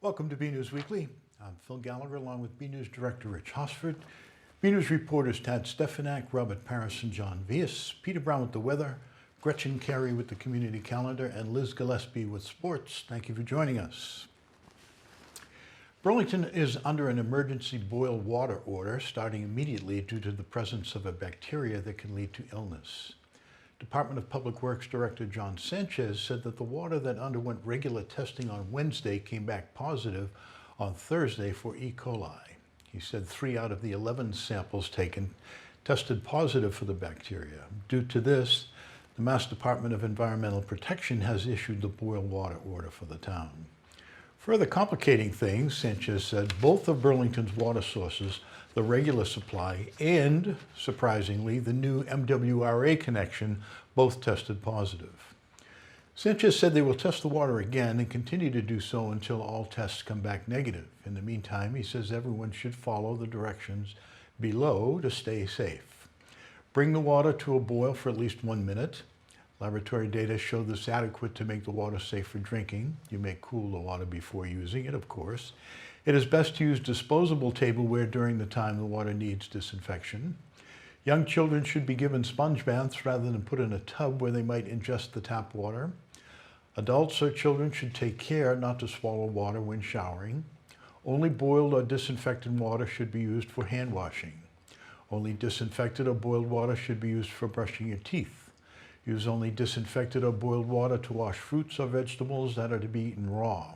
Welcome to BNEWS Weekly. I'm Phil Gallagher along with BNews Director Rich Hosford, BNews reporters Tad Stefanak, Robert Paris, and John Vias, Peter Brown with the weather, Gretchen Carey with the community calendar, and Liz Gillespie with sports. Thank you for joining us. Burlington is under an emergency boil water order starting immediately due to the presence of a bacteria that can lead to illness. Department of Public Works Director John Sanchez said that the water that underwent regular testing on Wednesday came back positive on Thursday for E. coli. He said 3 out of the 11 samples taken tested positive for the bacteria. Due to this, the Mass Department of Environmental Protection has issued the boil water order for the town. Further complicating things, Sanchez said both of Burlington's water sources, the regular supply and, surprisingly, the new MWRA connection, both tested positive. Sanchez said they will test the water again and continue to do so until all tests come back negative. In the meantime, he says everyone should follow the directions below to stay safe. Bring the water to a boil for at least 1 minute. Laboratory data show this adequate to make the water safe for drinking. You may cool the water before using it, of course. It is best to use disposable tableware during the time the water needs disinfection. Young children should be given sponge baths rather than put in a tub where they might ingest the tap water. Adults or children should take care not to swallow water when showering. Only boiled or disinfected water should be used for hand washing. Only disinfected or boiled water should be used for brushing your teeth. Use only disinfected or boiled water to wash fruits or vegetables that are to be eaten raw.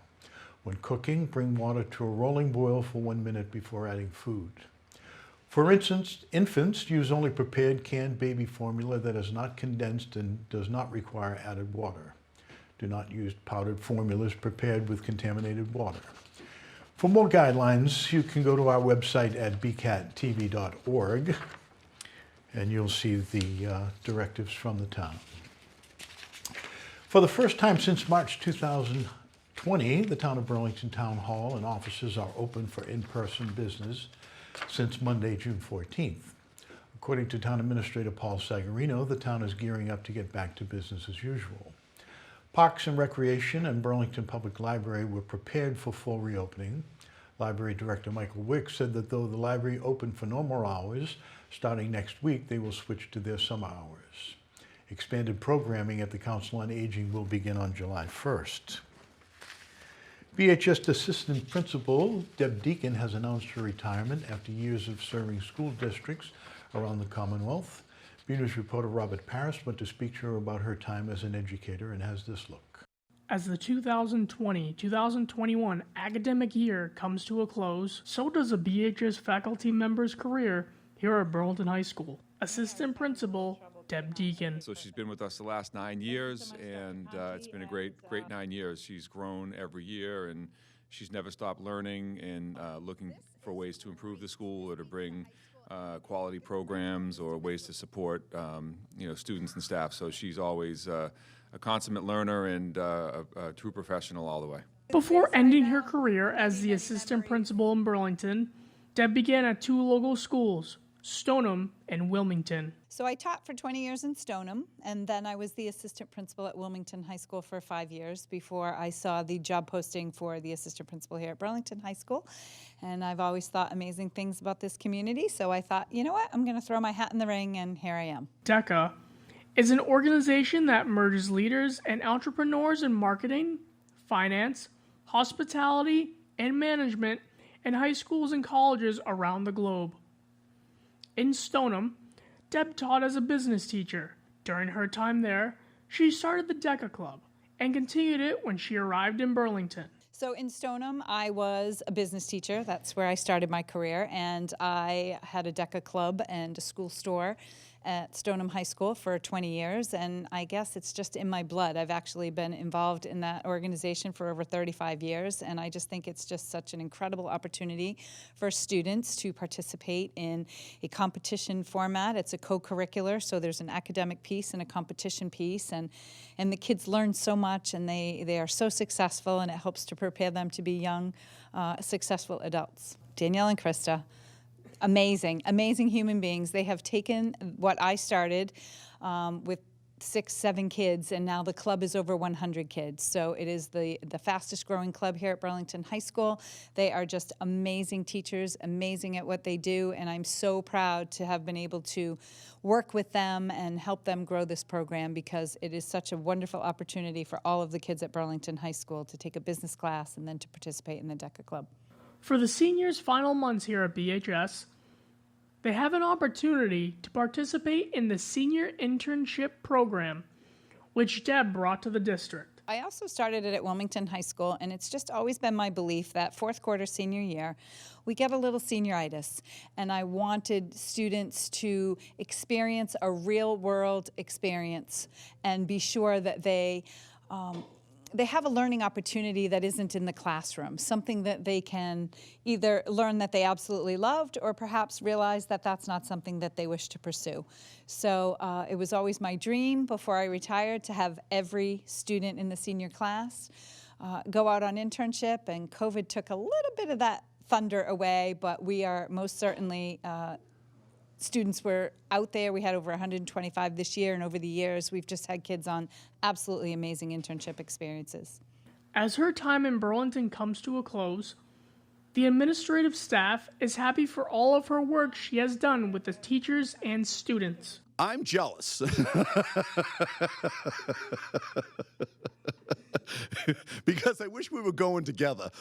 When cooking, bring water to a rolling boil for 1 minute before adding food. For instance, infants use only prepared canned baby formula that is not condensed and does not require added water. Do not use powdered formulas prepared with contaminated water. For more guidelines, you can go to our website at bcattv.org and you'll see the directives from the town. For the first time since March 2020, the Town of Burlington Town Hall and offices are open for in-person business since Monday, June 14th. According to Town Administrator Paul Sagarino, the town is gearing up to get back to business as usual. Parks and Recreation and Burlington Public Library were prepared for full reopening. Library Director Michael Wick said that though the library opened for normal hours, starting next week they will switch to their summer hours. Expanded programming at the Council on Aging will begin on July 1st. BHS Assistant Principal Deb Deacon has announced her retirement after years of serving school districts around the Commonwealth. BNews reporter Robert Paris went to speak to her about her time as an educator and has this look. As the 2020-2021 academic year comes to a close, so does a BHS faculty member's career here at Burlington High School. Assistant Principal Deb Deacon. So she's been with us the last 9 years, and it's been a great 9 years. She's grown every year, and she's never stopped learning and looking for ways to improve the school or to bring quality programs or ways to support students and staff. So she's always a consummate learner and a true professional all the way. Before ending her career as the assistant principal in Burlington, Deb began at 2 local schools, Stoneham and Wilmington. So I taught for 20 years in Stoneham, and then I was the assistant principal at Wilmington High School for 5 years before I saw the job posting for the assistant principal here at Burlington High School. And I've always thought amazing things about this community, so I thought, you know what, I'm going to throw my hat in the ring, and here I am. DECA is an organization that merges leaders and entrepreneurs in marketing, finance, hospitality, and management in high schools and colleges around the globe. In Stoneham, Deb taught as a business teacher. During her time there, she started the DECA Club and continued it when she arrived in Burlington. So in Stoneham, I was a business teacher. That's where I started my career, and I had a DECA Club and a school store at Stoneham High School for 20 years, and I guess it's just in my blood. I've actually been involved in that organization for over 35 years, and I just think it's just such an incredible opportunity for students to participate in a competition format. It's a co-curricular, so there's an academic piece and a competition piece, and the kids learn so much, and they are so successful, and it helps to prepare them to be young, successful adults. Danielle and Krista. Amazing human beings. They have taken what I started with 6, 7 kids, and now the club is over 100 kids. So it is the fastest growing club here at Burlington High School. They are just amazing teachers, amazing at what they do, and I'm so proud to have been able to work with them and help them grow this program, because it is such a wonderful opportunity for all of the kids at Burlington High School to take a business class and then to participate in the DECA Club. For the seniors' final months here at BHS, they have an opportunity to participate in the Senior Internship Program, which Deb brought to the district. I also started it at Wilmington High School, and it's just always been my belief that fourth quarter senior year, we get a little senioritis, and I wanted students to experience a real-world experience and be sure that they have a learning opportunity that isn't in the classroom, something that they can either learn that they absolutely loved or perhaps realize that that's not something that they wish to pursue. So it was always my dream before I retired to have every student in the senior class go out on internship, and COVID took a little bit of that thunder away, but we are most certainly students were out there. We had over 125 this year, and over the years, we've just had kids on absolutely amazing internship experiences. As her time in Burlington comes to a close, the administrative staff is happy for all of her work she has done with the teachers and students. I'm jealous. Because I wish we were going together.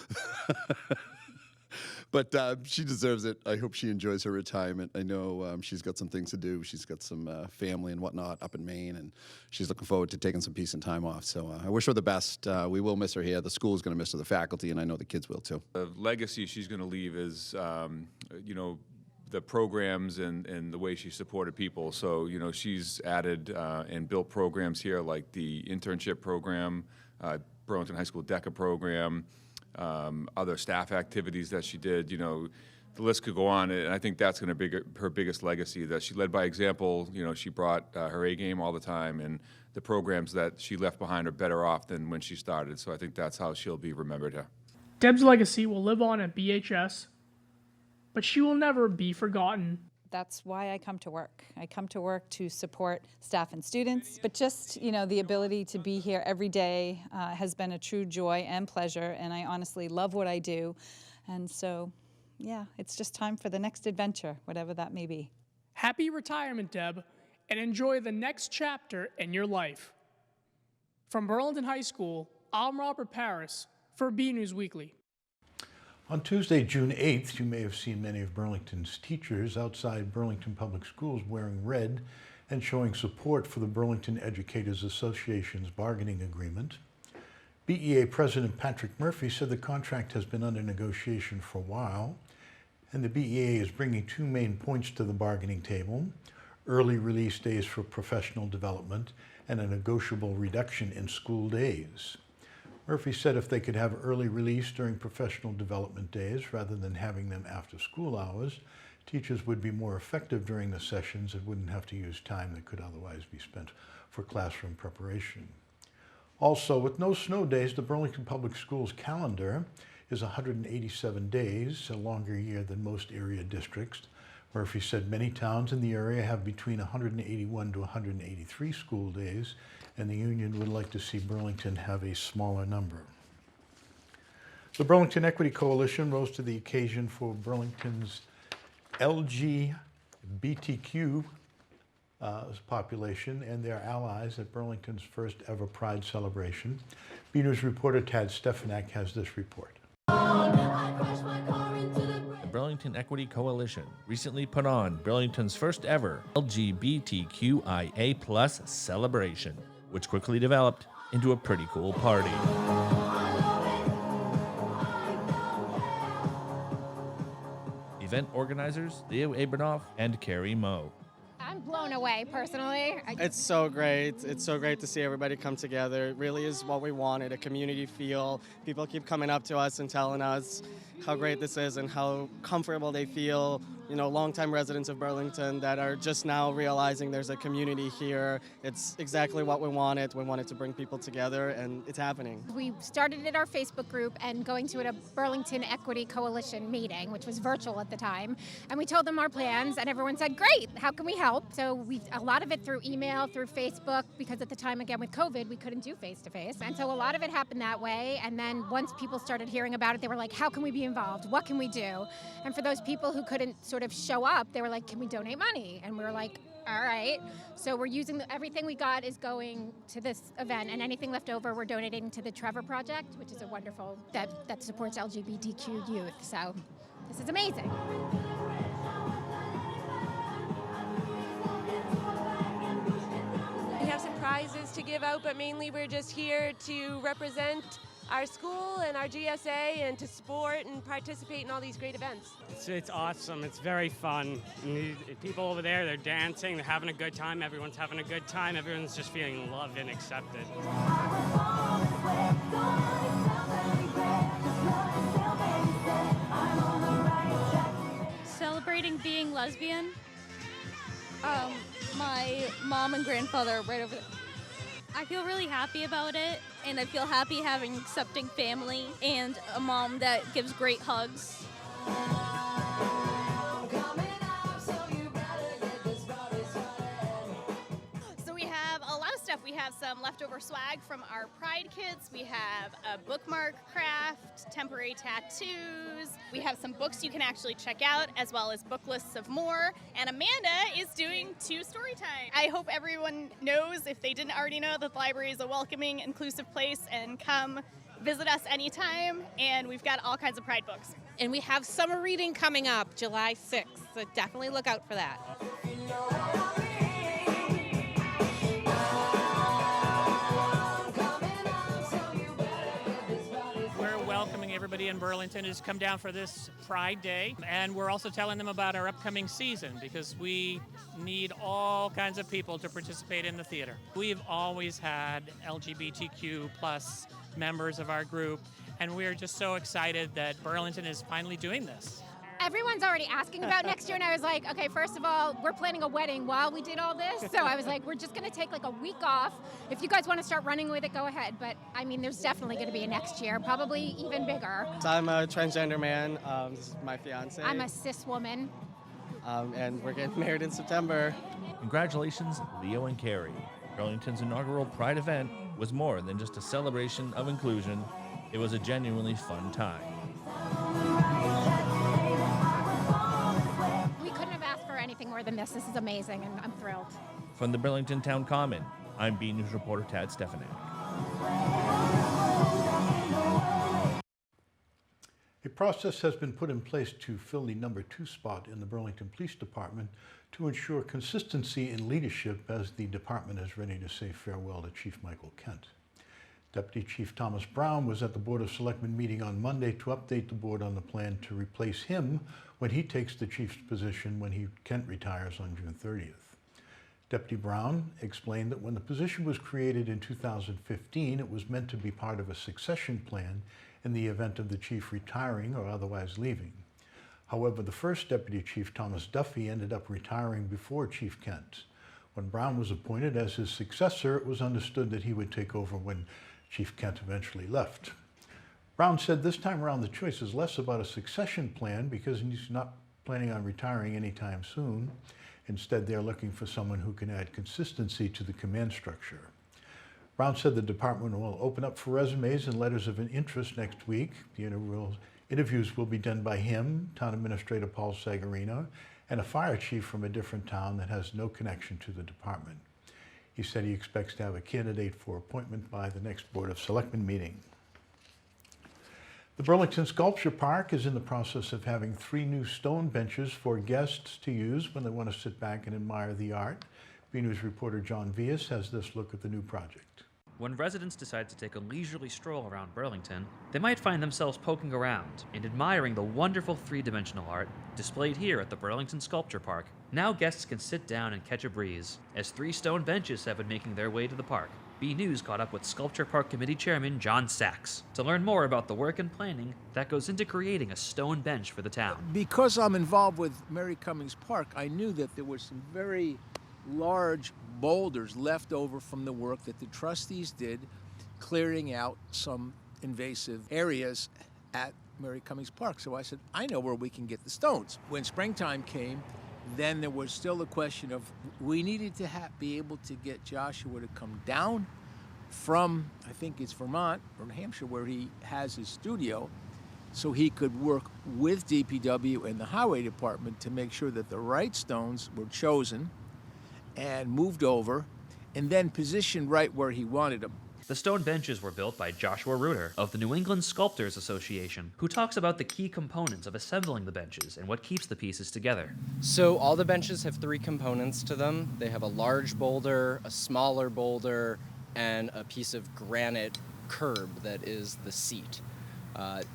But she deserves it. I hope she enjoys her retirement. I know she's got some things to do. She's got some family and whatnot up in Maine, and she's looking forward to taking some peace and time off. So I wish her the best. We will miss her here. The school is going to miss her, the faculty, and I know the kids will too. The legacy she's going to leave is, the programs and the way she supported people. So, she's added and built programs here like the internship program, Burlington High School DECA program, other staff activities that she did. The list could go on, and I think that's going to be her biggest legacy, that she led by example. She brought her A game all the time, and the programs that she left behind are better off than when she started. So I think that's how she'll be remembered here. Deb's legacy will live on at BHS, but she will never be forgotten. That's why I come to work. I come to work to support staff and students, but just, the ability to be here every day has been a true joy and pleasure, and I honestly love what I do. And so, yeah, it's just time for the next adventure, whatever that may be. Happy retirement, Deb, and enjoy the next chapter in your life. From Burlington High School, I'm Robert Paris for BNEWS Weekly. On Tuesday, June 8th, you may have seen many of Burlington's teachers outside Burlington Public Schools wearing red and showing support for the Burlington Educators Association's bargaining agreement. BEA President Patrick Murphy said the contract has been under negotiation for a while, and the BEA is bringing two main points to the bargaining table: early release days for professional development and a negotiable reduction in school days. Murphy said if they could have early release during professional development days rather than having them after school hours, teachers would be more effective during the sessions and wouldn't have to use time that could otherwise be spent for classroom preparation. Also, with no snow days, the Burlington Public Schools calendar is 187 days, a longer year than most area districts. Murphy said many towns in the area have between 181 to 183 school days, and the union would like to see Burlington have a smaller number. The Burlington Equity Coalition rose to the occasion for Burlington's LGBTQ population and their allies at Burlington's first ever Pride celebration. BNews reporter Tad Stefanak has this report. The Burlington Equity Coalition recently put on Burlington's first ever LGBTQIA+ celebration, which quickly developed into a pretty cool party. Event organizers Leo Abramoff and Carrie Moe. I'm blown away, personally. It's so great. It's so great to see everybody come together. It really is what we wanted, a community feel. People keep coming up to us and telling us how great this is and how comfortable they feel, longtime residents of Burlington that are just now realizing there's a community here. It's exactly what we wanted. We wanted to bring people together, and it's happening. We started at our Facebook group and going to a Burlington Equity Coalition meeting, which was virtual at the time. And we told them our plans, and everyone said, great, how can we help? So a lot of it through email, through Facebook, because at the time, again, with COVID, we couldn't do face-to-face. And so a lot of it happened that way. And then once people started hearing about it, they were like, how can we be involved? What can we do? And for those people who couldn't sort of show up, they were like, can we donate money? And we were like, all right. So we're using everything we got is going to this event, and anything left over we're donating to the Trevor Project, which is a wonderful, that supports LGBTQ youth. So this is amazing. We have some prizes to give out, but mainly we're just here to represent our school and our GSA and to support and participate in all these great events. It's awesome. It's very fun. And the people over there, they're dancing, they're having a good time. Everyone's having a good time. Everyone's just feeling loved and accepted. Celebrating being lesbian. My mom and grandfather are right over there. I feel really happy about it, and I feel happy having accepting family and a mom that gives great hugs. So we have a lot of stuff. We have some leftover swag from our Pride kits. We have a bookmark craft, temporary tattoos. We have some books you can actually check out, as well as book lists of more. And Amanda is doing 2 story time. I hope everyone knows, if they didn't already know, that the library is a welcoming, inclusive place, and come visit us anytime. And we've got all kinds of Pride books. And we have summer reading coming up July 6th, so definitely look out for that. Welcoming everybody in Burlington who's come down for this Pride Day, and we're also telling them about our upcoming season because we need all kinds of people to participate in the theater. We've always had LGBTQ plus members of our group, and we're just so excited that Burlington is finally doing this. Everyone's already asking about next year, and I was like, okay, first of all, we're planning a wedding while we did all this, so I was like, we're just going to take like a week off. If you guys want to start running with it, go ahead, but I mean, there's definitely going to be a next year, probably even bigger. So I'm a transgender man. This is my fiance. I'm a cis woman. And we're getting married in September. Congratulations, Leo and Carrie. Burlington's inaugural Pride event was more than just a celebration of inclusion. It was a genuinely fun time. Anything more than this is amazing, and I'm thrilled. From the Burlington Town Common, I'm BNEWS reporter Tad Stefanik. A process has been put in place to fill the number 2 spot in the Burlington Police Department to ensure consistency in leadership as the department is ready to say farewell to Chief Michael Kent. Deputy Chief Thomas Brown was at the Board of Selectmen meeting on Monday to update the board on the plan to replace him when he takes the chief's position when Kent retires on June 30th. Deputy Brown explained that when the position was created in 2015, it was meant to be part of a succession plan in the event of the chief retiring or otherwise leaving. However, the first Deputy Chief, Thomas Duffy, ended up retiring before Chief Kent. When Brown was appointed as his successor, it was understood that he would take over when Chief Kent eventually left. Brown said this time around the choice is less about a succession plan because he's not planning on retiring anytime soon. Instead, they're looking for someone who can add consistency to the command structure. Brown said the department will open up for resumes and letters of interest next week. The interviews will be done by him, Town Administrator Paul Sagarino, and a fire chief from a different town that has no connection to the department. He said he expects to have a candidate for appointment by the next Board of Selectmen meeting. The Burlington Sculpture Park is in the process of having 3 new stone benches for guests to use when they want to sit back and admire the art. BNews reporter John Vias has this look at the new project. When residents decide to take a leisurely stroll around Burlington, they might find themselves poking around and admiring the wonderful 3-dimensional art displayed here at the Burlington Sculpture Park. Now guests can sit down and catch a breeze, as 3 stone benches have been making their way to the park. B News caught up with Sculpture Park Committee Chairman John Sachs to learn more about the work and planning that goes into creating a stone bench for the town. Because I'm involved with Mary Cummings Park, I knew that there were some very large boulders left over from the work that the trustees did, clearing out some invasive areas at Mary Cummings Park. So I said, I know where we can get the stones. When springtime came, then there was still a question of we needed to be able to get Joshua to come down from, I think it's Vermont or New Hampshire, where he has his studio, so he could work with DPW and the highway department to make sure that the right stones were chosen and moved over and then positioned right where he wanted them. The stone benches were built by Joshua Reuter of the New England Sculptors Association, who talks about the key components of assembling the benches and what keeps the pieces together. So all the benches have three components to them. They have a large boulder, a smaller boulder, and a piece of granite curb that is the seat.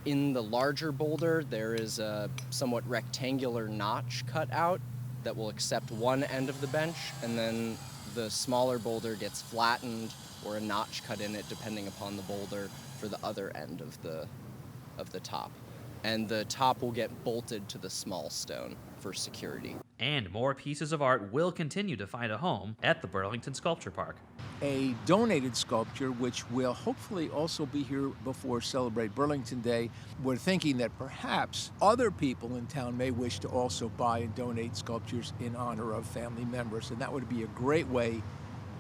In the larger boulder, there is a somewhat rectangular notch cut out that will accept one end of the bench, and then the smaller boulder gets flattened or a notch cut in it depending upon the boulder for the other end of the top. And the top will get bolted to the small stone for security. And more pieces of art will continue to find a home at the Burlington Sculpture Park. A donated sculpture, which will hopefully also be here before Celebrate Burlington Day. We're thinking that perhaps other people in town may wish to also buy and donate sculptures in honor of family members, and that would be a great way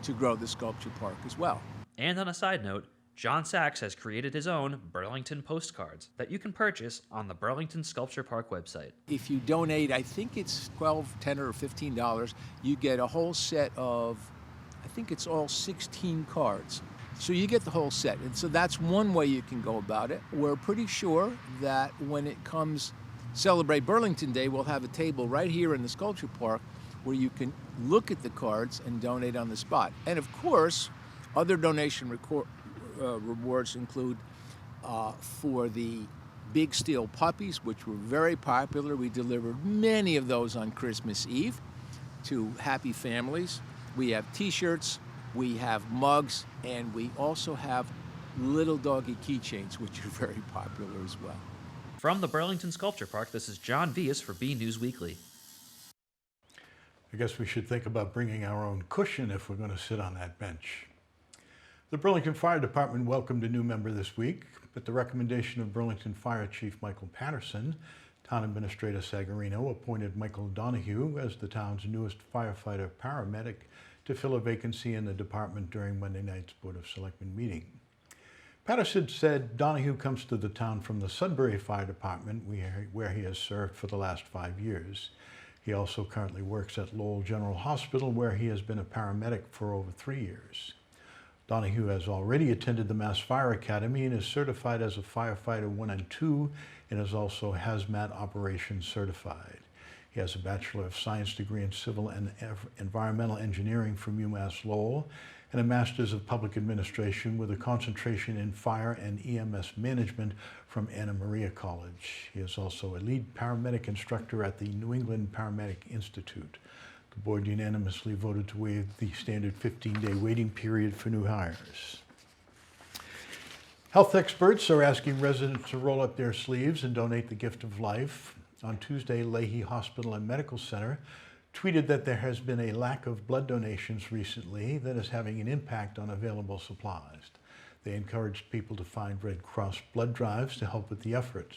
to grow the sculpture park as well. And on a side note, John Sachs has created his own Burlington postcards that you can purchase on the Burlington Sculpture Park website. If you donate, I think it's $12, $10, or $15, you get a whole set of, I think it's all 16 cards. So you get the whole set. And so that's one way you can go about it. We're pretty sure that when it comes Celebrate Burlington Day, we'll have a table right here in the Sculpture Park where you can look at the cards and donate on the spot. And of course, other donation rewards include for the big steel puppies, which were very popular. We delivered many of those on Christmas Eve to happy families. We have t-shirts, we have mugs, and we also have little doggy keychains, which are very popular as well. From the Burlington Sculpture Park, this is John Vias for BNEWS Weekly. I guess we should think about bringing our own cushion if we're going to sit on that bench. The Burlington Fire Department welcomed a new member this week. At the recommendation of Burlington Fire Chief Michael Patterson, Town Administrator Sagarino appointed Michael Donahue as the town's newest firefighter paramedic to fill a vacancy in the department during Monday night's Board of Selectmen meeting. Patterson said Donahue comes to the town from the Sudbury Fire Department, where he has served for the last 5 years. He also currently works at Lowell General Hospital, where he has been a paramedic for over 3 years. Donahue has already attended the Mass Fire Academy and is certified as a firefighter 1 and 2 and is also hazmat operations certified. He has a Bachelor of Science degree in Civil and Environmental Engineering from UMass Lowell and a Master's of Public Administration with a concentration in Fire and EMS Management from Anna Maria College. He is also a lead paramedic instructor at the New England Paramedic Institute. The board unanimously voted to waive the standard 15-day waiting period for new hires. Health experts are asking residents to roll up their sleeves and donate the gift of life. On Tuesday, Leahy Hospital and Medical Center tweeted that there has been a lack of blood donations recently that is having an impact on available supplies. They encouraged people to find Red Cross blood drives to help with the effort.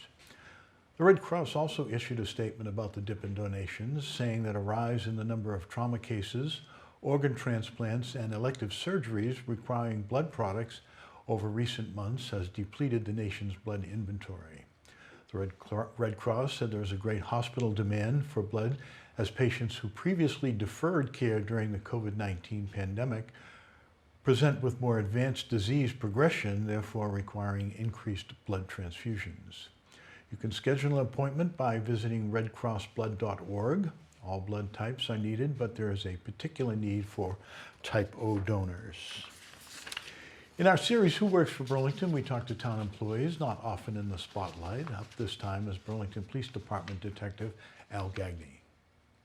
The Red Cross also issued a statement about the dip in donations, saying that a rise in the number of trauma cases, organ transplants, and elective surgeries requiring blood products over recent months has depleted the nation's blood inventory. The Red Cross said there is a great hospital demand for blood as patients who previously deferred care during the COVID-19 pandemic present with more advanced disease progression, therefore requiring increased blood transfusions. You can schedule an appointment by visiting redcrossblood.org. All blood types are needed, but there is a particular need for type O donors. In our series, Who Works for Burlington, we talk to town employees, not often in the spotlight. Up this time is Burlington Police Department Detective Al Gagney.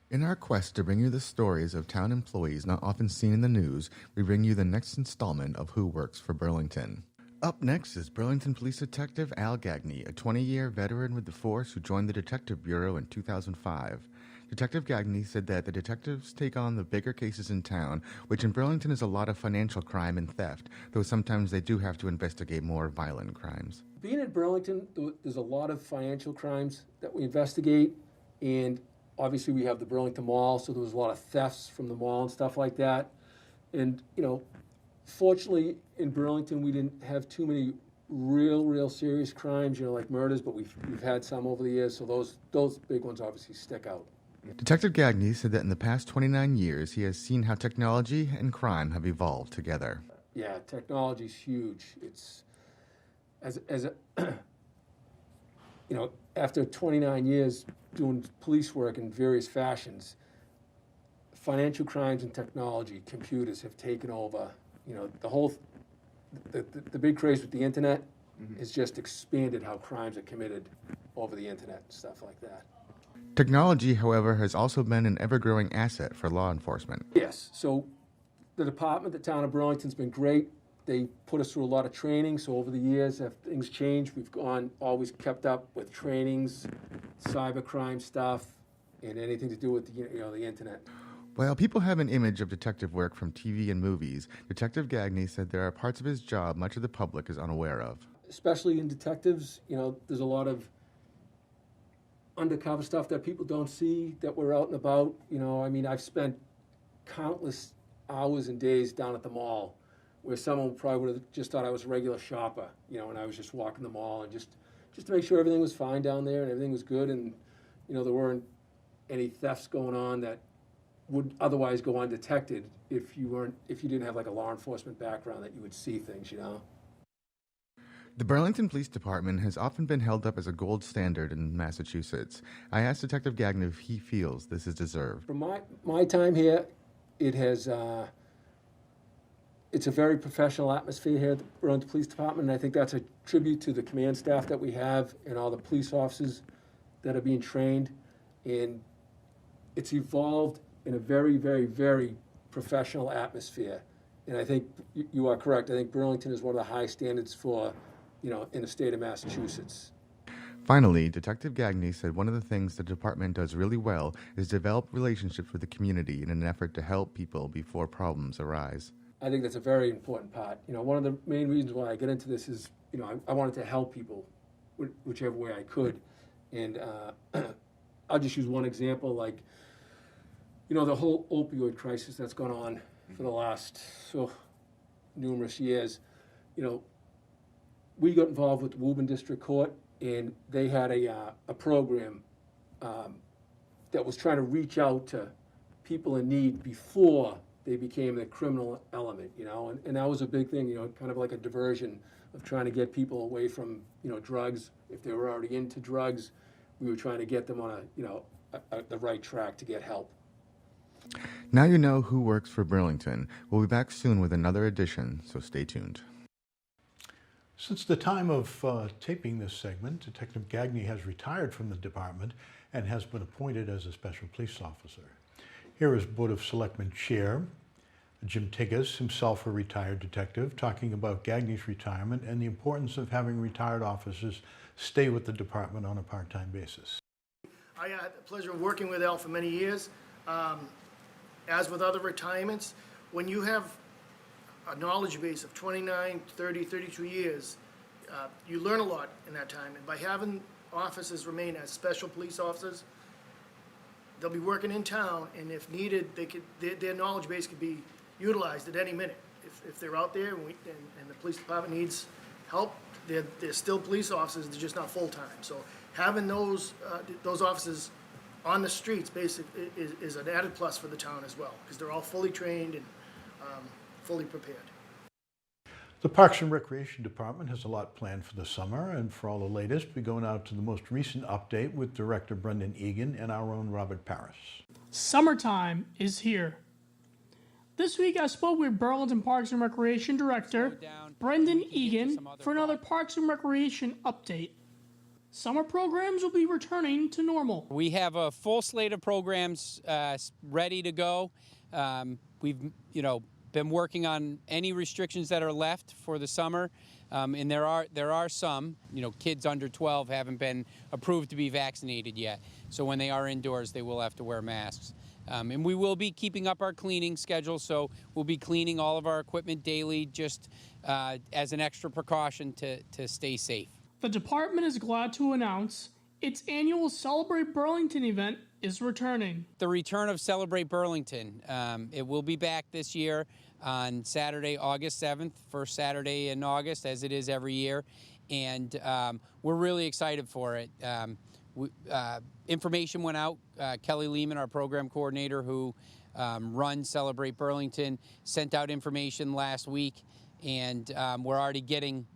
In our quest to bring you the stories of town employees not often seen in the news, we bring you the next installment of Who Works for Burlington. Up next is Burlington Police Detective Al Gagney, a 20-year veteran with the force who joined the Detective Bureau in 2005. Detective Gagney said that the detectives take on the bigger cases in town, which in Burlington is a lot of financial crime and theft, though sometimes they do have to investigate more violent crimes. Being in Burlington, there's a lot of financial crimes that we investigate, and obviously we have the Burlington Mall, so there was a lot of thefts from the mall and stuff like that. And, fortunately in Burlington we didn't have too many real serious crimes, like murders, but we've had some over the years, so those big ones obviously stick out. Detective Gagney said that in the past 29 years he has seen how technology and crime have evolved together. Yeah, technology's huge. It's after 29 years doing police work in various fashions, financial crimes and technology, computers have taken over. The big craze with the internet has just expanded how crimes are committed over the internet and stuff like that. Technology, however, has also been an ever-growing asset for law enforcement. Yes, so the department, the town of Burlington's been great. They put us through a lot of training, so over the years, as things changed, we've always kept up with trainings, cybercrime stuff, and anything to do with the internet. While people have an image of detective work from TV and movies, Detective Gagney said there are parts of his job much of the public is unaware of. Especially in detectives, there's a lot of undercover stuff that people don't see that we're out and about. I've spent countless hours and days down at the mall where someone probably would have just thought I was a regular shopper, and I was just walking the mall and just to make sure everything was fine down there and everything was good, and there weren't any thefts going on that would otherwise go undetected if you didn't have like a law enforcement background, that you would see things. The Burlington Police Department has often been held up as a gold standard in Massachusetts. I asked Detective Gagney if he feels this is deserved. From my time here, it's a very professional atmosphere here at the Burlington Police Department, and I think that's a tribute to the command staff that we have and all the police officers that are being trained. And it's evolved in a very, very, very professional atmosphere. And I think you are correct. I think Burlington is one of the high standards for, in the state of Massachusetts. Finally, Detective Gagney said one of the things the department does really well is develop relationships with the community in an effort to help people before problems arise. I think that's a very important part. One of the main reasons why I get into this is, I wanted to help people whichever way I could. And I'll just use one example, like, the whole opioid crisis that's gone on for the last numerous years. We got involved with the Woburn District Court, and they had a program that was trying to reach out to people in need before they became the criminal element, and that was a big thing, kind of like a diversion of trying to get people away from, drugs. If they were already into drugs, we were trying to get them on the right track to get help. Now you know who works for Burlington. We'll be back soon with another edition, so stay tuned. Since the time of taping this segment, Detective Gagney has retired from the department and has been appointed as a special police officer. Here is Board of Selectmen Chair Jim Tigges, himself a retired detective, talking about Gagney's retirement and the importance of having retired officers stay with the department on a part-time basis. I had the pleasure of working with Al for many years. As with other retirements, when you have a knowledge base of 29, 30, 32 years, you learn a lot in that time. And by having officers remain as special police officers, they'll be working in town, and if needed, their knowledge base could be utilized at any minute. If they're out there and the police department needs help, they're still police officers, they're just not full-time. So having those officers on the streets basically is an added plus for the town as well, because they're all fully trained and fully prepared. The Parks and Recreation Department has a lot planned for the summer, and for all the latest, we go now to the most recent update with Director Brendan Egan and our own Robert Paris. Summertime is here. This week I spoke with Burlington Parks and Recreation Director Brendan Egan for another Parks and Recreation update. summer programs will be returning to normal. We have a full slate of programs ready to go. We've, been working on any restrictions that are left for the summer, and there are some. Kids under 12 haven't been approved to be vaccinated yet, so when they are indoors, they will have to wear masks. And we will be keeping up our cleaning schedule, so we'll be cleaning all of our equipment daily, just as an extra precaution to stay safe. The department is glad to announce its annual Celebrate Burlington event is returning. The return of Celebrate Burlington. It will be back this year on Saturday, August 7th, first Saturday in August, as it is every year. And we're really excited for it. Information went out. Kelly Lehman, our program coordinator who runs Celebrate Burlington, sent out information last week. And we're already getting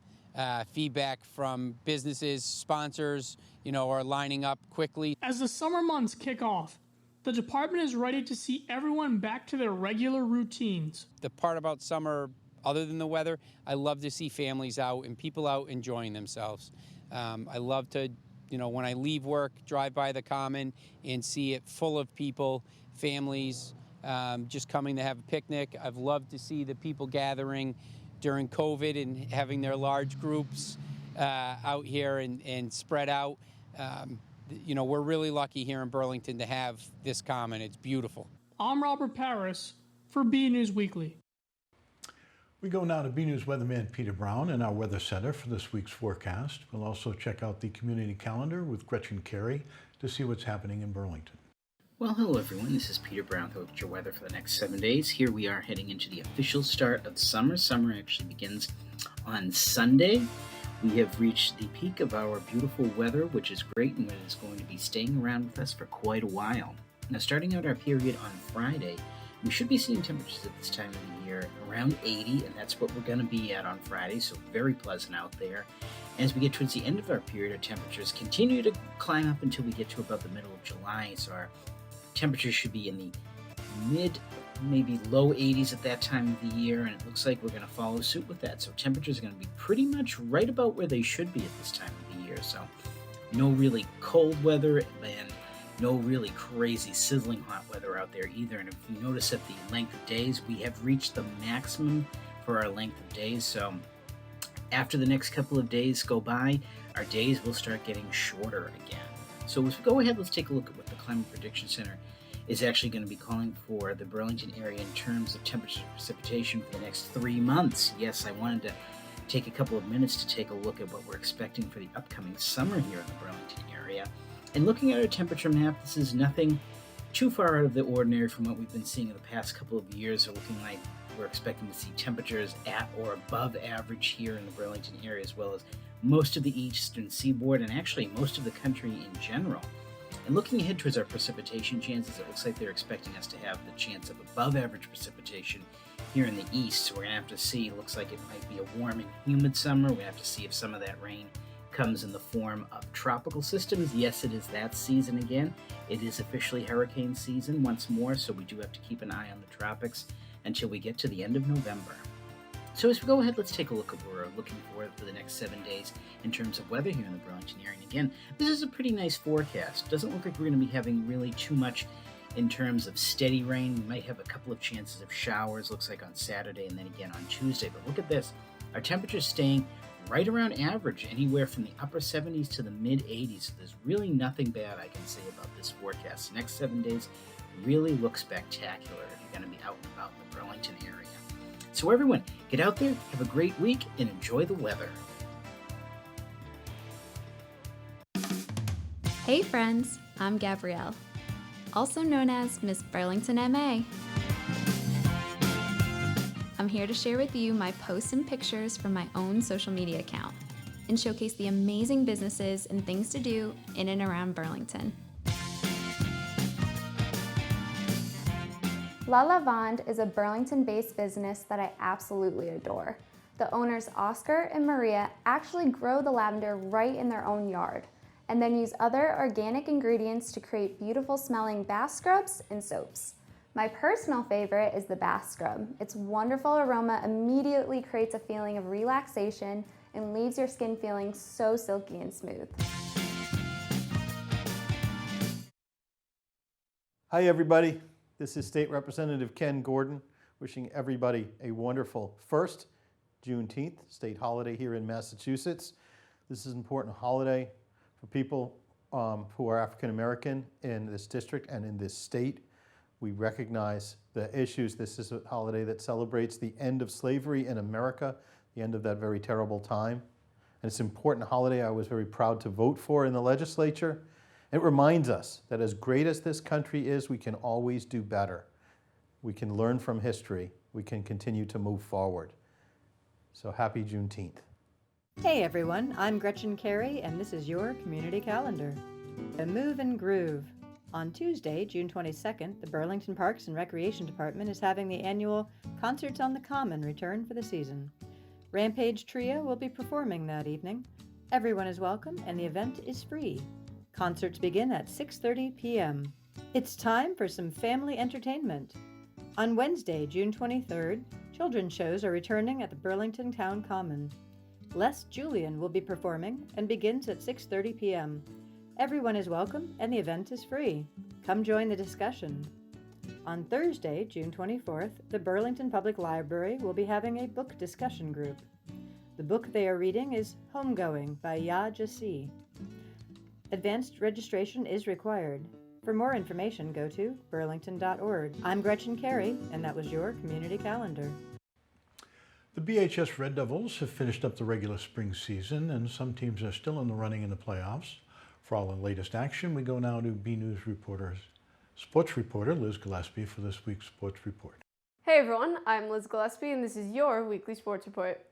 feedback from businesses, sponsors, are lining up quickly. As the summer months kick off, the department is ready to see everyone back to their regular routines. The part about summer, other than the weather, I love to see families out and people out enjoying themselves. I love to, when I leave work, drive by the Common and see it full of people, families, just coming to have a picnic. I've loved to see the people gathering during COVID and having their large groups out here and spread out. We're really lucky here in Burlington to have this Common. It's beautiful. I'm Robert Paris for BNEWS Weekly. We go now to BNews weatherman Peter Brown in our weather center for this week's forecast. We'll also check out the community calendar with Gretchen Carey to see what's happening in Burlington. Well, hello everyone, this is Peter Brown with your weather for the next 7 days. Here we are heading into the official start of summer. Summer actually begins on Sunday. We have reached the peak of our beautiful weather, which is great and is going to be staying around with us for quite a while. Now, starting out our period on Friday, we should be seeing temperatures at this time of the year around 80, and that's what we're going to be at on Friday, so very pleasant out there. As we get towards the end of our period, our temperatures continue to climb up until we get to about the middle of July, so our temperatures should be in the mid, maybe low 80s at that time of the year, and it looks like we're going to follow suit with that. So temperatures are going to be pretty much right about where they should be at this time of the year. So no really cold weather and no really crazy sizzling hot weather out there either. And if you notice at the length of days, we have reached the maximum for our length of days. So after the next couple of days go by, our days will start getting shorter again. So as we go ahead, let's take a look at what the Climate Prediction Center is actually going to be calling for the Burlington area in terms of temperature and precipitation for the next 3 months. Yes, I wanted to take a couple of minutes to take a look at what we're expecting for the upcoming summer here in the Burlington area. And looking at our temperature map, this is nothing too far out of the ordinary from what we've been seeing in the past couple of years. So looking like we're expecting to see temperatures at or above average here in the Burlington area, as well as most of the eastern seaboard and actually most of the country in general. And looking ahead towards our precipitation chances, it looks like they're expecting us to have the chance of above average precipitation here in the east. So we're going to have to see, it looks like it might be a warm and humid summer. We're going to have to see if some of that rain comes in the form of tropical systems. Yes, it is that season again. It is officially hurricane season once more, so we do have to keep an eye on the tropics until we get to the end of November. So as we go ahead, let's take a look at what we're looking for the next 7 days in terms of weather here in the Burlington area. And again, this is a pretty nice forecast. Doesn't look like we're going to be having really too much in terms of steady rain. We might have a couple of chances of showers, looks like on Saturday and then again on Tuesday. But look at this. Our temperature's staying right around average, anywhere from the upper 70s to the mid 80s. So there's really nothing bad I can say about this forecast. The next 7 days really look spectacular if you're going to be out and about in the Burlington area. So everyone, get out there, have a great week, and enjoy the weather. Hey friends, I'm Gabrielle, also known as Miss Burlington MA. I'm here to share with you my posts and pictures from my own social media account and showcase the amazing businesses and things to do in and around Burlington. La Lavande is a Burlington-based business that I absolutely adore. The owners Oscar and Maria actually grow the lavender right in their own yard and then use other organic ingredients to create beautiful smelling bath scrubs and soaps. My personal favorite is the bath scrub. Its wonderful aroma immediately creates a feeling of relaxation and leaves your skin feeling so silky and smooth. Hi everybody, this is State Representative Ken Gordon wishing everybody a wonderful first Juneteenth, state holiday here in Massachusetts. This is an important holiday for people who are African American in this district and in this state. We recognize the issues. This is a holiday that celebrates the end of slavery in America, the end of that very terrible time. And it's an important holiday I was very proud to vote for in the legislature. It reminds us that as great as this country is, we can always do better. We can learn from history. We can continue to move forward. So happy Juneteenth. Hey everyone, I'm Gretchen Carey, and this is your community calendar. The Move and Groove. On Tuesday, June 22nd, the Burlington Parks and Recreation Department is having the annual Concerts on the Common return for the season. Rampage Trio will be performing that evening. Everyone is welcome, and the event is free. Concerts begin at 6:30 p.m. It's time for some family entertainment. On Wednesday, June 23rd, children's shows are returning at the Burlington Town Common. Les Julian will be performing and begins at 6:30 p.m. Everyone is welcome and the event is free. Come join the discussion. On Thursday, June 24th, the Burlington Public Library will be having a book discussion group. The book they are reading is Homegoing by Ya Jassi. Advanced registration is required. For more information, go to burlington.org. I'm Gretchen Carey, and that was your community calendar. The BHS Red Devils have finished up the regular spring season, and some teams are still in the running in the playoffs. For all the latest action, we go now to BNEWS sports reporter Liz Gillespie for this week's sports report. Hey everyone, I'm Liz Gillespie, and this is your weekly sports report.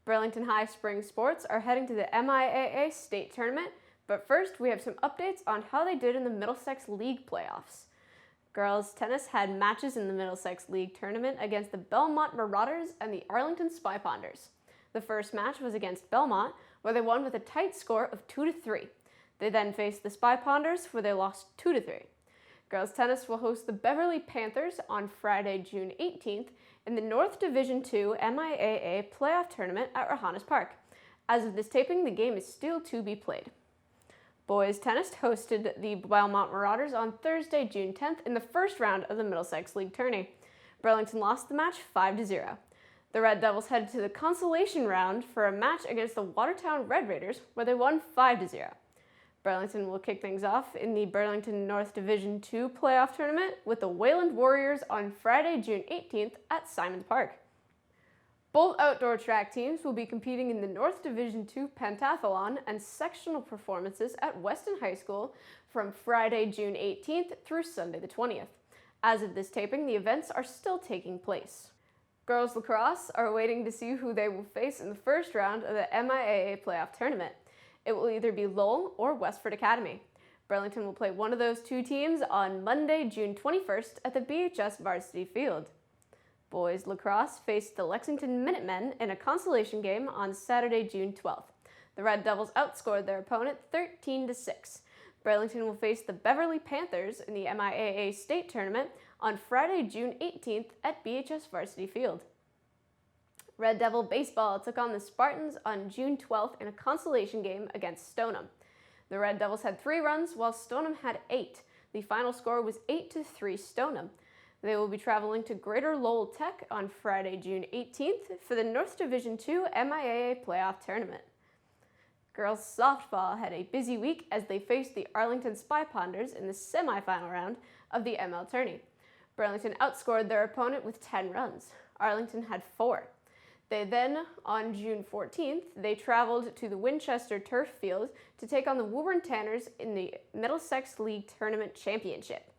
Burlington High Spring Sports are heading to the MIAA State Tournament, but first we have some updates on how they did in the Middlesex League playoffs. Girls tennis had matches in the Middlesex League tournament against the Belmont Marauders and the Arlington Spy Ponders. The first match was against Belmont, where they won with a tight score of 2-3. They then faced the Spy Ponders, where they lost 2-3. Girls tennis will host the Beverly Panthers on Friday, June 18th in the North Division II MIAA playoff tournament at Rohannes Park. As of this taping, the game is still to be played. Boys tennis hosted the Belmont Marauders on Thursday, June 10th in the first round of the Middlesex League tourney. Burlington lost the match 5-0. The Red Devils headed to the consolation round for a match against the Watertown Red Raiders, where they won 5-0. Burlington will kick things off in the Burlington North Division II playoff tournament with the Wayland Warriors on Friday, June 18th at Simons Park. Both outdoor track teams will be competing in the North Division II pentathlon and sectional performances at Weston High School from Friday, June 18th through Sunday the 20th. As of this taping, the events are still taking place. Girls lacrosse are waiting to see who they will face in the first round of the MIAA playoff tournament. It will either be Lowell or Westford Academy. Burlington will play one of those two teams on Monday, June 21st at the BHS varsity field. Boys lacrosse faced the Lexington Minutemen in a consolation game on Saturday, June 12th. The Red Devils outscored their opponent 13-6. Burlington will face the Beverly Panthers in the MIAA State Tournament on Friday, June 18th at BHS varsity field. Red Devil baseball took on the Spartans on June 12th in a consolation game against Stoneham. The Red Devils had 3 runs, while Stoneham had 8. The final score was 8-3 Stoneham. They will be traveling to Greater Lowell Tech on Friday, June 18th for the North Division II MIAA playoff tournament. Girls softball had a busy week as they faced the Arlington Spy Ponders in the semifinal round of the ML tourney. Burlington outscored their opponent with 10 runs. Arlington had 4. They then, on June 14th, they traveled to the Winchester Turf Field to take on the Woburn Tanners in the Middlesex League Tournament Championship.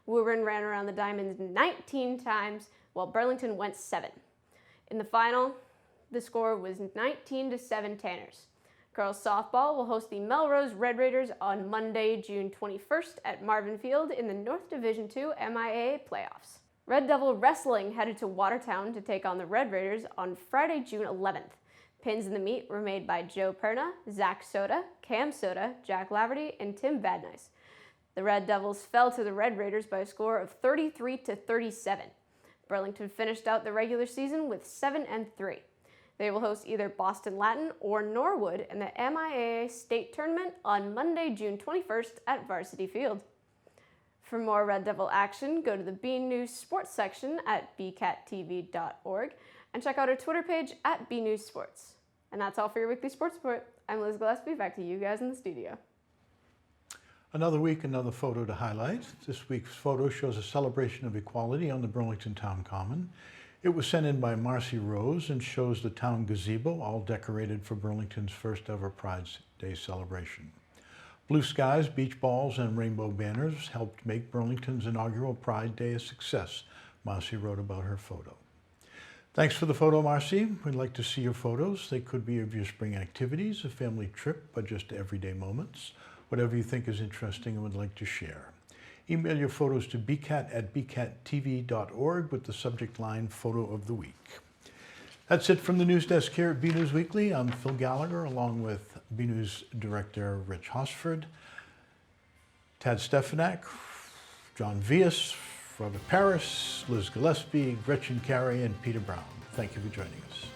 Woburn ran around the diamonds 19 times, while Burlington went 7. In the final, the score was 19-7 Tanners. Girls softball will host the Melrose Red Raiders on Monday, June 21st at Marvin Field in the North Division II MIAA playoffs. Red Devil Wrestling headed to Watertown to take on the Red Raiders on Friday, June 11th. Pins in the meet were made by Joe Perna, Zach Soda, Cam Soda, Jack Laverty, and Tim Vadnice. The Red Devils fell to the Red Raiders by a score of 33-37. Burlington finished out the regular season with 7-3. They will host either Boston Latin or Norwood in the MIAA State Tournament on Monday, June 21st at Varsity Field. For more Red Devil action, go to the BNEWS Sports section at bcattv.org and check out our Twitter page at BNEWS Sports. And that's all for your weekly sports report. I'm Liz Gillespie, back to you guys in the studio. Another week, another photo to highlight. This week's photo shows a celebration of equality on the Burlington Town Common. It was sent in by Marcy Rose and shows the town gazebo all decorated for Burlington's first ever Pride Day celebration. Blue skies, beach balls, and rainbow banners helped make Burlington's inaugural Pride Day a success, Marcy wrote about her photo. Thanks for the photo, Marcy. We'd like to see your photos. They could be of your spring activities, a family trip, or just everyday moments, whatever you think is interesting and would like to share. Email your photos to bcat@bcattv.org with the subject line Photo of the Week. That's it from the news desk here at BNEWS Weekly. I'm Phil Gallagher, along with BNews Director Rich Hosford, Tad Stefanak, John Vias, Robert Paris, Liz Gillespie, Gretchen Carey, and Peter Brown. Thank you for joining us.